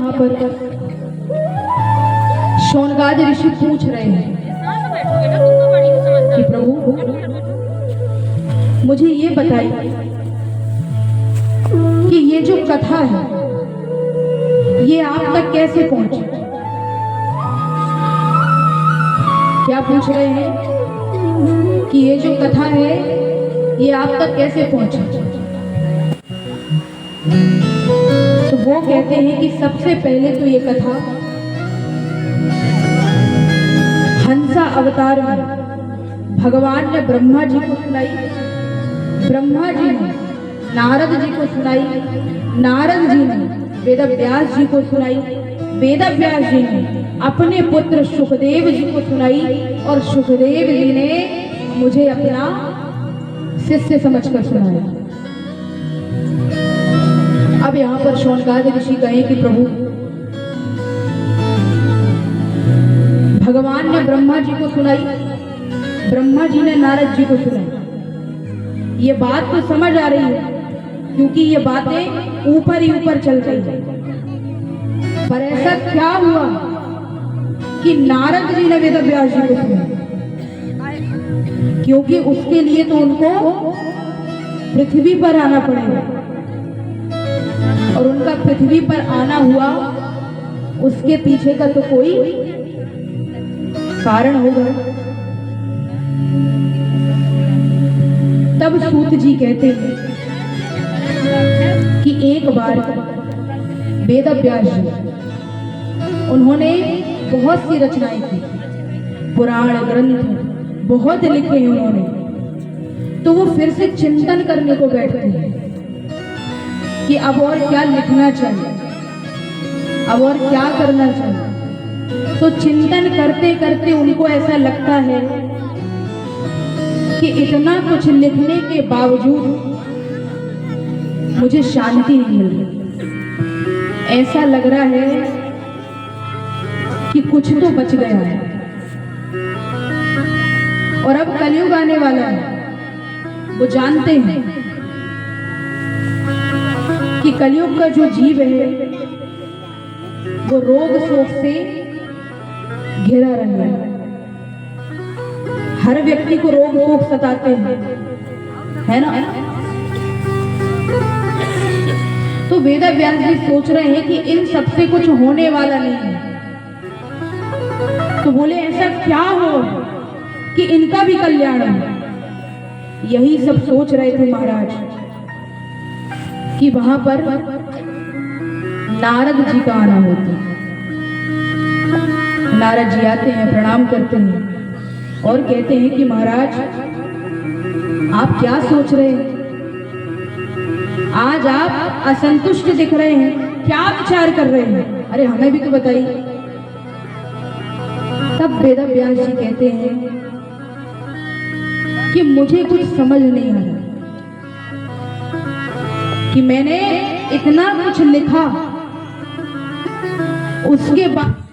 यहाँ पर शौनकादि ऋषि पूछ रहे हैं कि प्रभु मुझे ये बताइए कि ये जो कथा है ये आप तक कैसे पहुंची। क्या पूछ रहे हैं कि ये जो कथा है ये आप तक कैसे पहुंची। तो वो कहते हैं कि सबसे पहले तो ये कथा हंसा अवतार में भगवान ने ब्रह्मा जी को सुनाई, ब्रह्मा जी ने नारद जी को सुनाई, नारद जी ने वेदव्यास जी को सुनाई, वेदव्यास जी ने अपने पुत्र सुखदेव जी को सुनाई और सुखदेव जी ने मुझे अपना शिष्य समझकर सुनाया। अब यहाँ पर शौनकादि ऋषि कहे कि प्रभु भगवान ने ब्रह्मा जी को सुनाई, ब्रह्मा जी ने नारद जी को सुनाई। ये बात तो समझ आ रही है क्योंकि ये बातें ऊपर ही ऊपर चल रही है, पर ऐसा क्या हुआ कि नारद जी ने वेदव्यास जी को सुना, क्योंकि उसके लिए तो उनको पृथ्वी पर आना पड़ेगा और उनका पृथ्वी पर आना हुआ, उसके पीछे का तो कोई कारण होगा। तब सूत जी कहते हैं कि एक बार वेदव्यास जी उन्होंने बहुत सी रचनाएं की, पुराण ग्रंथ बहुत लिखे हैं उन्होंने, तो वो फिर से चिंतन करने को बैठते हैं कि अब और क्या लिखना चाहिए, अब और क्या करना चाहिए। तो चिंतन करते करते उनको ऐसा लगता है कि इतना कुछ लिखने के बावजूद मुझे शांति नहीं मिल रही। ऐसा लग रहा है कि कुछ तो बच गया है और अब कलयुग आने वाला है। वो जानते हैं कि कलयुग का जो जीव है वो रोग शोक से घिरा रहा है। हर व्यक्ति को रोग शोक सताते हैं, है ना। तो वेदव्यास जी सोच रहे हैं कि इन सबसे कुछ होने वाला नहीं है। तो बोले ऐसा क्या हो कि इनका भी कल्याण हो। यही सब सोच रहे थे महाराज कि वहां पर नारद जी का आना होता। नारद जी आते हैं, प्रणाम करते हैं और कहते हैं कि महाराज आप क्या सोच रहे हैं, आज आप असंतुष्ट दिख रहे हैं, क्या विचार कर रहे हैं, अरे हमें भी तो बताइए। तब वेदव्यास जी कहते हैं कि मुझे कुछ समझ नहीं आ रहा कि मैंने इतना कुछ लिखा, उसके बाद